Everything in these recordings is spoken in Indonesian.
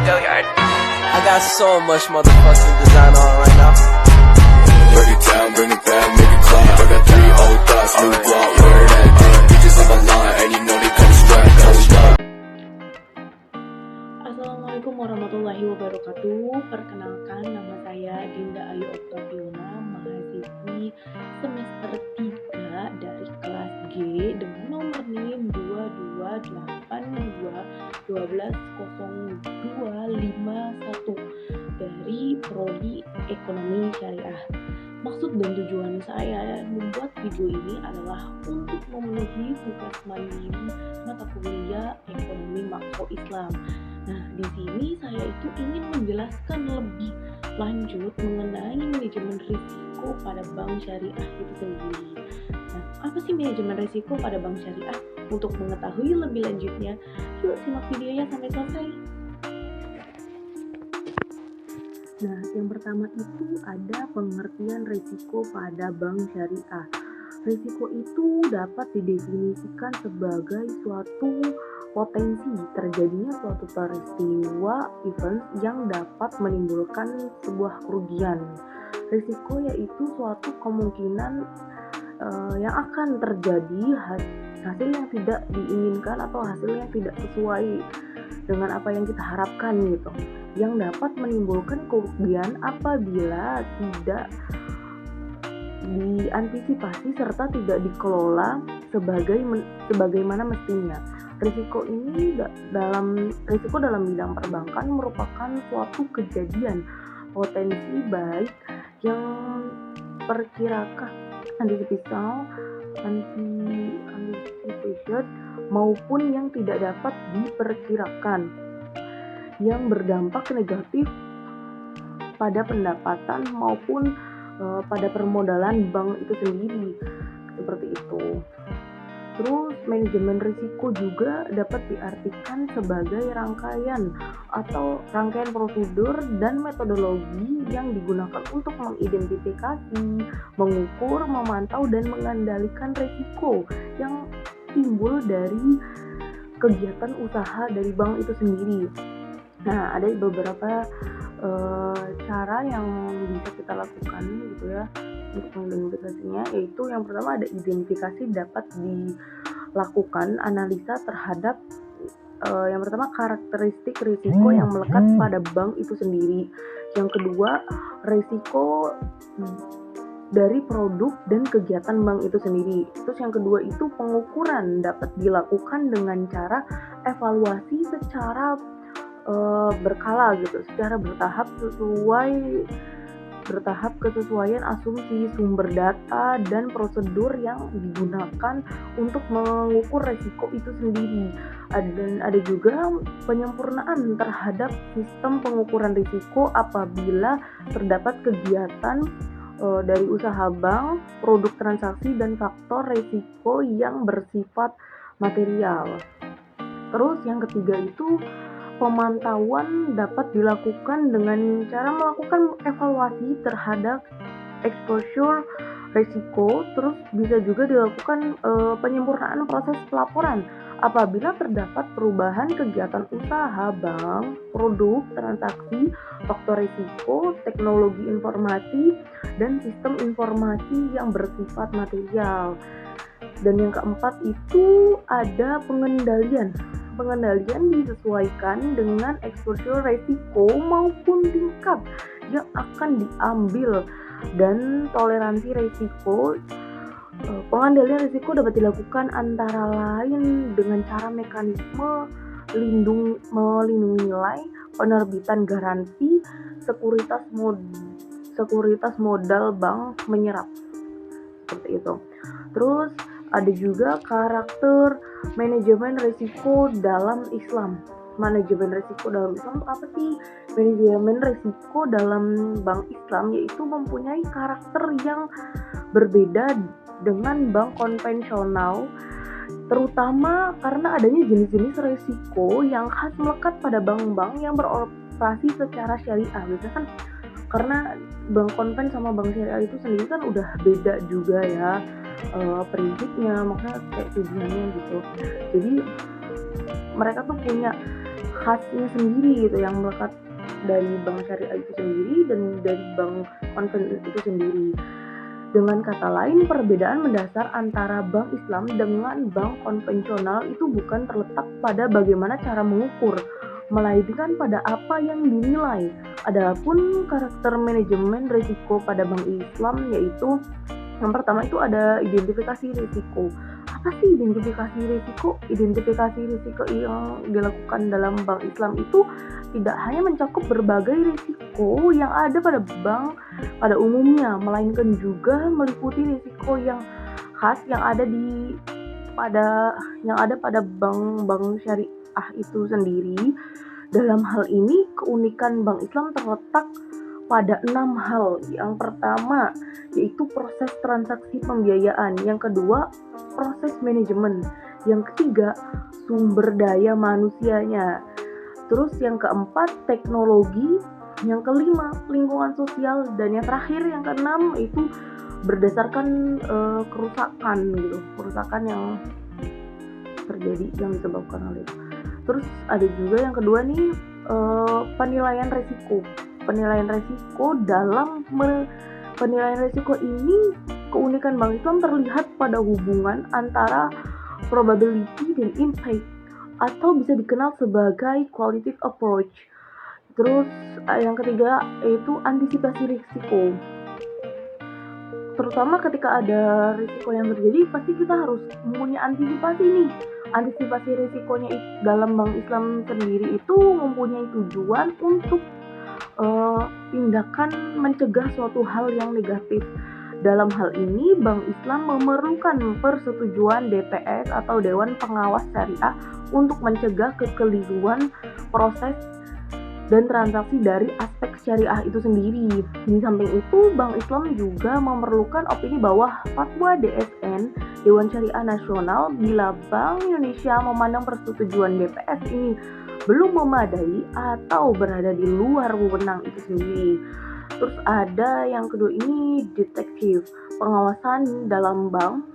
Gilliard. I got so much motherfucking design on right now. Break it down, bring it back, make it clap. I got 3 old thoughts, new block, where that thing. Bitches on my line, and you know they come strap, hold up. Assalamualaikum warahmatullahi wabarakatuh. Perkenalkan, nama saya Dinda Ayu Oktaviana, mahasiswi semester 3 dari kelas G dengan nomor NIM 228120121 dari Prodi Ekonomi Syariah. Maksud dan tujuan saya membuat video ini adalah untuk memenuhi tugas mandiri mata kuliah Ekonomi Makro Islam. Nah, di sini saya itu ingin menjelaskan lebih lanjut mengenai manajemen risiko pada bank syariah itu sendiri. Nah, apa sih manajemen risiko pada bank syariah? Untuk mengetahui lebih lanjutnya, yuk simak videonya sampai selesai. Nah, yang pertama itu ada pengertian risiko pada bank syariah. Risiko itu dapat didefinisikan sebagai suatu potensi terjadinya suatu peristiwa event yang dapat menimbulkan sebuah kerugian. Risiko yaitu suatu kemungkinan yang akan terjadi hasil yang tidak diinginkan atau hasil yang tidak sesuai dengan apa yang kita harapkan gitu, yang dapat menimbulkan kerugian apabila tidak diantisipasi serta tidak dikelola sebagaimana mestinya. Risiko dalam bidang perbankan merupakan suatu kejadian potensi baik yang perkirakan anticipation maupun yang tidak dapat diperkirakan, yang berdampak negatif pada pendapatan maupun pada permodalan bank itu sendiri, seperti itu. Terus manajemen risiko juga dapat diartikan sebagai rangkaian prosedur dan metodologi yang digunakan untuk mengidentifikasi, mengukur, memantau, dan mengendalikan risiko yang timbul dari kegiatan usaha dari bank itu sendiri. Nah, ada beberapa cara yang bisa kita lakukan gitu ya untuk mengidentifikasinya, yaitu yang pertama ada identifikasi dapat dilakukan analisa terhadap yang pertama karakteristik risiko yang melekat pada bank itu sendiri. Yang kedua, risiko dari produk dan kegiatan bank itu sendiri. Terus yang kedua itu pengukuran dapat dilakukan dengan cara evaluasi secara berkala gitu, secara bertahap kesesuaian asumsi, sumber data, dan prosedur yang digunakan untuk mengukur risiko itu sendiri. Dan ada juga penyempurnaan terhadap sistem pengukuran risiko apabila terdapat kegiatan dari usaha bank, produk transaksi, dan faktor risiko yang bersifat material. Terus yang ketiga itu pemantauan dapat dilakukan dengan cara melakukan evaluasi terhadap exposure risiko. Terus bisa juga dilakukan penyempurnaan proses pelaporan apabila terdapat perubahan kegiatan usaha bank, produk, transaksi, faktor risiko, teknologi informasi, dan sistem informasi yang bersifat material. Dan yang keempat itu ada pengendalian disesuaikan dengan exposure risiko maupun tingkat yang akan diambil dan toleransi risiko. Pengendalian risiko dapat dilakukan antara lain dengan cara mekanisme melindungi nilai, penerbitan garansi, sekuritas modal bank menyerap, seperti itu. Terus ada juga karakter manajemen risiko dalam Islam. Manajemen risiko dalam Islam itu apa sih? Manajemen risiko dalam bank Islam yaitu mempunyai karakter yang berbeda dengan bank konvensional, terutama karena adanya jenis-jenis risiko yang khas melekat pada bank-bank yang beroperasi secara syariah. Biasanya kan karena bank konven sama bank syariah itu sendiri kan udah beda juga ya prinsipnya, makanya kayak tujuannya gitu. Jadi mereka tuh punya khasnya sendiri gitu yang melekat dari bank syariah itu sendiri dan dari bank konvensional itu sendiri. Dengan kata lain, perbedaan mendasar antara bank Islam dengan bank konvensional itu bukan terletak pada bagaimana cara mengukur, melainkan pada apa yang dinilai. Adapun karakter manajemen risiko pada bank Islam yaitu yang pertama itu ada identifikasi risiko. Apa sih identifikasi risiko? Identifikasi risiko yang dilakukan dalam bank Islam itu tidak hanya mencakup berbagai risiko yang ada pada bank pada umumnya, melainkan juga meliputi risiko yang khas yang ada pada bank-bank syariah itu sendiri. Dalam hal ini, keunikan bank Islam terletak pada 6 hal. Yang pertama yaitu proses transaksi pembiayaan, yang kedua proses manajemen, yang ketiga sumber daya manusianya, terus yang keempat teknologi, yang kelima lingkungan sosial, dan yang terakhir yang keenam itu berdasarkan kerusakan yang terjadi yang disebabkan oleh itu. Terus ada juga yang kedua nih penilaian risiko. Penilaian risiko ini, keunikan bank Islam terlihat pada hubungan antara probability dan impact, atau bisa dikenal sebagai qualitative approach. Terus yang ketiga yaitu antisipasi risiko. Terutama ketika ada risiko yang terjadi, pasti kita harus mempunyai antisipasi nih. Antisipasi risikonya dalam bank Islam sendiri itu mempunyai tujuan untuk tindakan mencegah suatu hal yang negatif. Dalam hal ini, Bank Islam memerlukan persetujuan DPS atau Dewan Pengawas Syariah untuk mencegah kekeliruan proses dan transaksi dari aspek syariah itu sendiri. Di samping itu, Bank Islam juga memerlukan opini bawah fatwa DSN, Dewan Syariah Nasional, bila Bank Indonesia memandang persetujuan DPS ini belum memadai atau berada di luar wewenang itu sendiri. Terus ada yang kedua ini detektif. Pengawasan dalam bank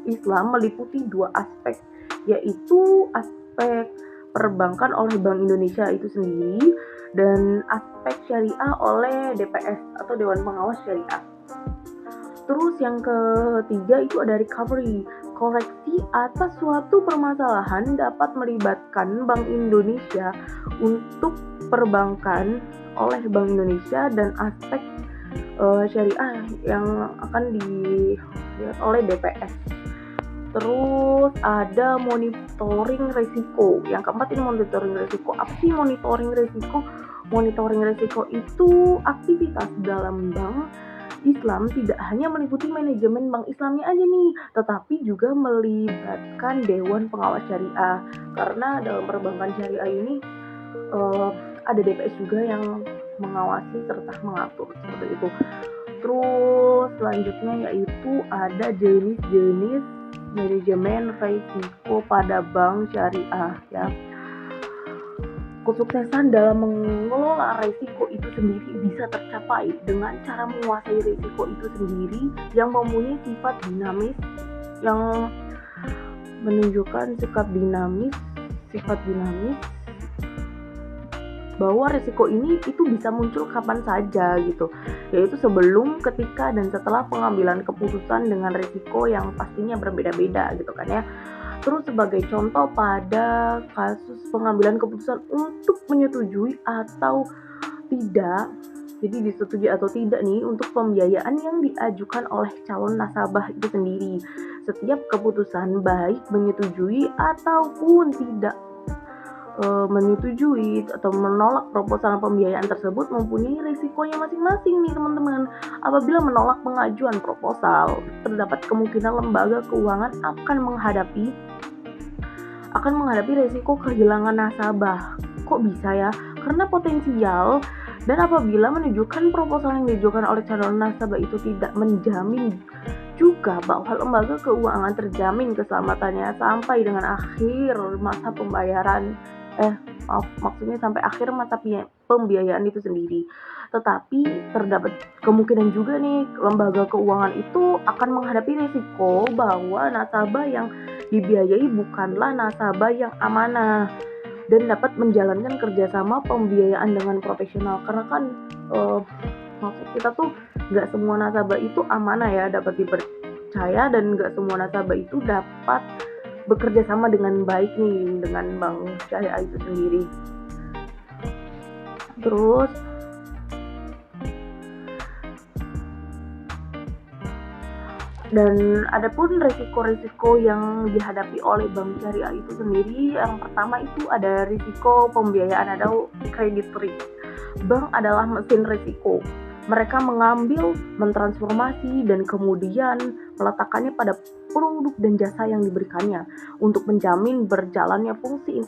Islam meliputi dua aspek, yaitu aspek perbankan oleh Bank Indonesia itu sendiri dan aspek syariah oleh DPS atau Dewan Pengawas Syariah. Terus yang ketiga itu ada recovery. Koreksi atas suatu permasalahan dapat melibatkan Bank Indonesia untuk perbankan oleh Bank Indonesia dan aspek syariah yang akan dilihat oleh DPS. Terus ada monitoring risiko. Yang keempat ini monitoring risiko. Apa sih monitoring risiko? Monitoring risiko itu aktivitas dalam bank Islam tidak hanya meliputi manajemen bank Islamnya aja nih, tetapi juga melibatkan Dewan Pengawas Syariah. Karena dalam perbankan syariah ini ada DPS juga yang mengawasi serta mengatur seperti itu. Terus selanjutnya yaitu ada jenis-jenis manajemen risiko pada bank syariah ya. Kesuksesan dalam mengelola risiko itu sendiri bisa tercapai dengan cara menguasai risiko itu sendiri yang mempunyai sifat dinamis, yang menunjukkan sifat dinamis bahwa risiko ini itu bisa muncul kapan saja gitu, yaitu sebelum, ketika, dan setelah pengambilan keputusan dengan risiko yang pastinya berbeda-beda gitu kan ya. Terus sebagai contoh pada kasus pengambilan keputusan untuk menyetujui atau tidak, jadi disetujui atau tidak nih untuk pembiayaan yang diajukan oleh calon nasabah itu sendiri. Setiap keputusan baik menyetujui ataupun tidak menyetujui atau menolak proposal pembiayaan tersebut mempunyai risikonya masing-masing nih teman-teman. Apabila menolak pengajuan proposal, terdapat kemungkinan lembaga keuangan akan menghadapi risiko kehilangan nasabah. Kok bisa ya? Karena potensial, dan apabila menunjukkan proposal yang diajukan oleh calon nasabah itu tidak menjamin juga bahwa lembaga keuangan terjamin keselamatannya sampai dengan akhir masa pembayaran maksudnya sampai akhir masa pembiayaan itu sendiri. Tetapi terdapat kemungkinan juga nih lembaga keuangan itu akan menghadapi risiko bahwa nasabah yang dibiayai bukanlah nasabah yang amanah. dan dapat menjalankan kerjasama pembiayaan dengan profesional. Karena kan maksud kita tuh nggak semua nasabah itu amanah ya, dapat dipercaya, dan nggak semua nasabah itu dapat bekerja sama dengan baik nih dengan bank syariah itu sendiri. Terus dan ada pun risiko-risiko yang dihadapi oleh bank syariah itu sendiri. Yang pertama itu ada risiko pembiayaan atau credit risk. Bank adalah mesin risiko. Mereka mengambil, mentransformasi, dan kemudian meletakkannya pada produk dan jasa yang diberikannya. Untuk menjamin berjalannya fungsi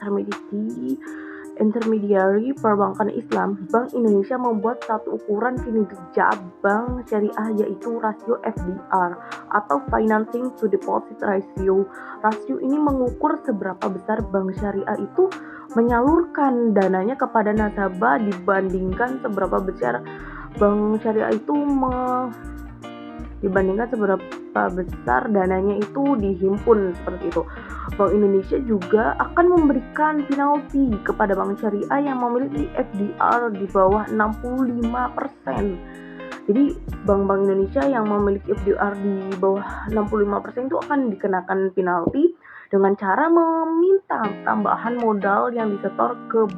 intermediary perbankan Islam, Bank Indonesia membuat satu ukuran kinerja bank syariah, yaitu rasio FDR atau Financing to Deposit Ratio. Rasio ini mengukur seberapa besar bank syariah itu menyalurkan dananya kepada nasabah dibandingkan seberapa besar bank syariah itu dananya itu dihimpun, seperti itu. Bank Indonesia juga akan memberikan penalti kepada bank syariah yang memiliki FDR di bawah 65%. Jadi bank-bank Indonesia yang memiliki FDR di bawah 65% itu akan dikenakan penalti dengan cara meminta tambahan modal yang disetor ke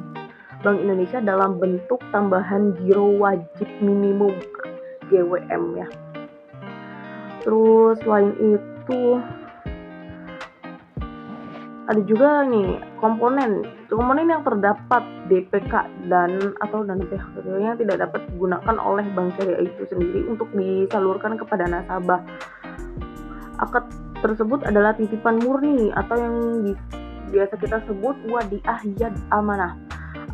Bank Indonesia dalam bentuk tambahan giro wajib minimum GWM ya. Terus selain itu ada juga nih komponen yang terdapat DPK dan atau dana PHK yang tidak dapat digunakan oleh bank syariah itu sendiri untuk disalurkan kepada nasabah. Akad tersebut adalah titipan murni atau yang biasa kita sebut wadiah yad amanah.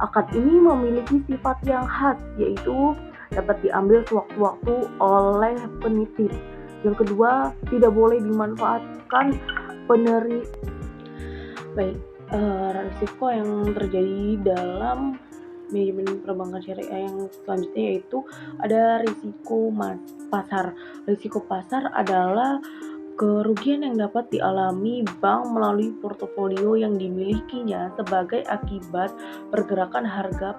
Akad ini memiliki sifat yang khas, yaitu dapat diambil sewaktu-waktu oleh penitip. Yang kedua, tidak boleh dimanfaatkan risiko yang terjadi dalam manajemen perbankan syariah yang selanjutnya yaitu ada risiko pasar. Risiko pasar adalah kerugian yang dapat dialami bank melalui portofolio yang dimilikinya sebagai akibat pergerakan harga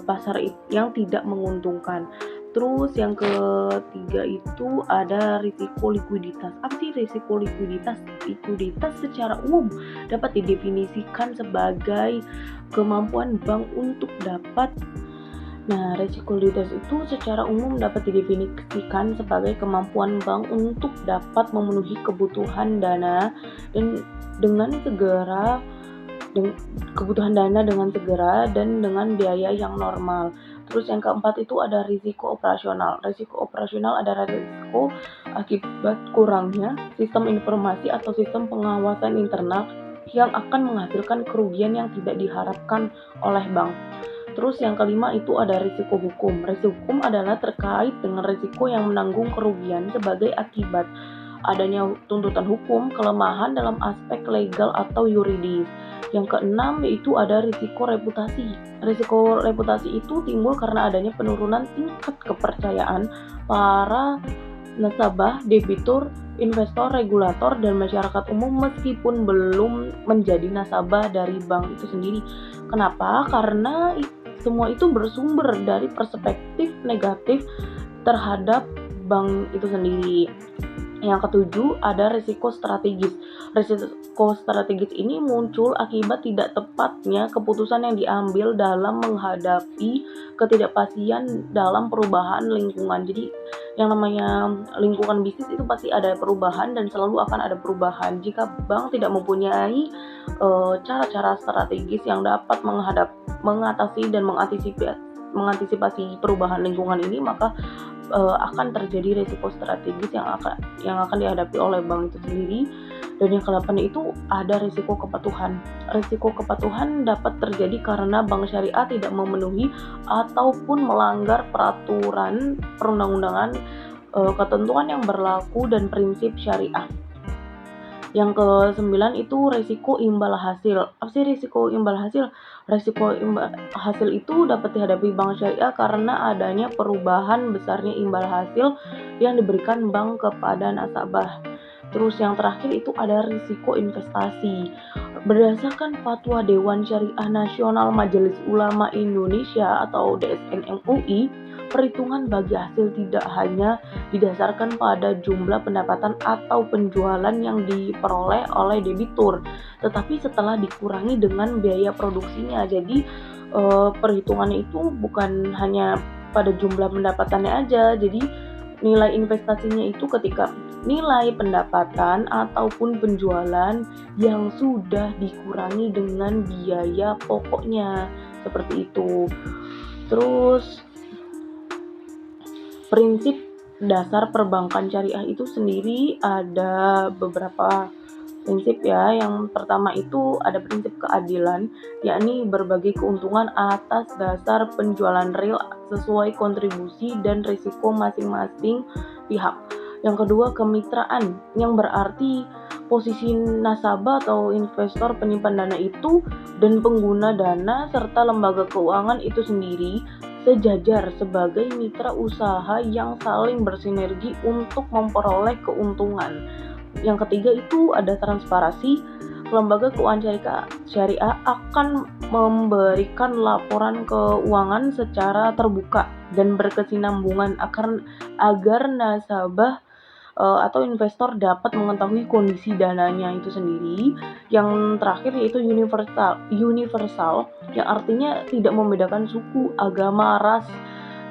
pasar yang tidak menguntungkan. Terus yang ketiga itu ada risiko likuiditas. Apa sih risiko likuiditas? Likuiditas secara umum dapat didefinisikan sebagai kemampuan bank untuk dapat risiko likuiditas itu secara umum dapat didefinisikan sebagai kemampuan bank untuk dapat memenuhi kebutuhan dana dengan segera dan dengan biaya yang normal. Terus yang keempat itu ada risiko operasional. Risiko operasional adalah risiko akibat kurangnya sistem informasi atau sistem pengawasan internal yang akan menghasilkan kerugian yang tidak diharapkan oleh bank. Terus yang kelima itu ada risiko hukum. Risiko hukum adalah terkait dengan risiko yang menanggung kerugian sebagai akibat adanya tuntutan hukum, kelemahan dalam aspek legal atau yuridis. Yang keenam yaitu ada risiko reputasi. Risiko reputasi itu timbul karena adanya penurunan tingkat kepercayaan para nasabah, debitur, investor, regulator, dan masyarakat umum meskipun belum menjadi nasabah dari bank itu sendiri. Kenapa? Karena semua itu bersumber dari perspektif negatif terhadap bank itu sendiri. Yang ketujuh ada risiko strategis. Risiko strategis ini muncul akibat tidak tepatnya keputusan yang diambil dalam menghadapi ketidakpastian dalam perubahan lingkungan. Jadi yang namanya lingkungan bisnis itu pasti ada perubahan dan selalu akan ada perubahan. Jika bank tidak mempunyai cara-cara strategis yang dapat mengatasi dan mengantisipasi perubahan lingkungan ini, maka akan terjadi risiko strategis yang akan dihadapi oleh bank itu sendiri. Dan yang ke-8 itu ada risiko kepatuhan. Risiko kepatuhan dapat terjadi karena bank syariah tidak memenuhi ataupun melanggar peraturan perundang-undangan, ketentuan yang berlaku dan prinsip syariah. Yang ke-9 itu risiko imbal hasil. Apa sih risiko imbal hasil? Risiko imbal hasil itu dapat dihadapi bank syariah karena adanya perubahan besarnya imbal hasil yang diberikan bank kepada nasabah. Terus yang terakhir itu ada risiko investasi. Berdasarkan Fatwa Dewan Syariah Nasional Majelis Ulama Indonesia atau DSN MUI, perhitungan bagi hasil tidak hanya didasarkan pada jumlah pendapatan atau penjualan yang diperoleh oleh debitur, tetapi setelah dikurangi dengan biaya produksinya. Jadi perhitungannya itu bukan hanya pada jumlah pendapatannya aja. Jadi nilai investasinya itu ketika nilai pendapatan ataupun penjualan yang sudah dikurangi dengan biaya pokoknya, seperti itu. Terus prinsip dasar perbankan syariah itu sendiri ada beberapa prinsip ya. Yang pertama itu ada prinsip keadilan, yakni berbagi keuntungan atas dasar penjualan real sesuai kontribusi dan risiko masing-masing pihak. Yang kedua, kemitraan, yang berarti posisi nasabah atau investor penyimpan dana itu dan pengguna dana serta lembaga keuangan itu sendiri sejajar sebagai mitra usaha yang saling bersinergi untuk memperoleh keuntungan. Yang ketiga itu ada transparansi. Lembaga keuangan syariah akan memberikan laporan keuangan secara terbuka dan berkesinambungan agar nasabah atau investor dapat mengetahui kondisi dananya itu sendiri. Yang terakhir yaitu universal, yang artinya tidak membedakan suku, agama, ras,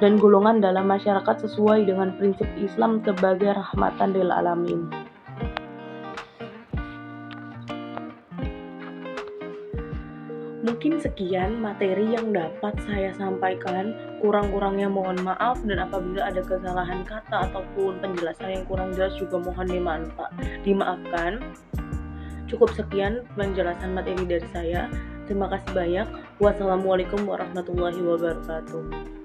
dan golongan dalam masyarakat sesuai dengan prinsip Islam sebagai rahmatan lil alamin. Mungkin sekian materi yang dapat saya sampaikan. Kurang-kurangnya mohon maaf, dan apabila ada kesalahan kata ataupun penjelasan yang kurang jelas juga mohon dimaafkan. Cukup sekian penjelasan materi dari saya. Terima kasih banyak. Wassalamualaikum warahmatullahi wabarakatuh.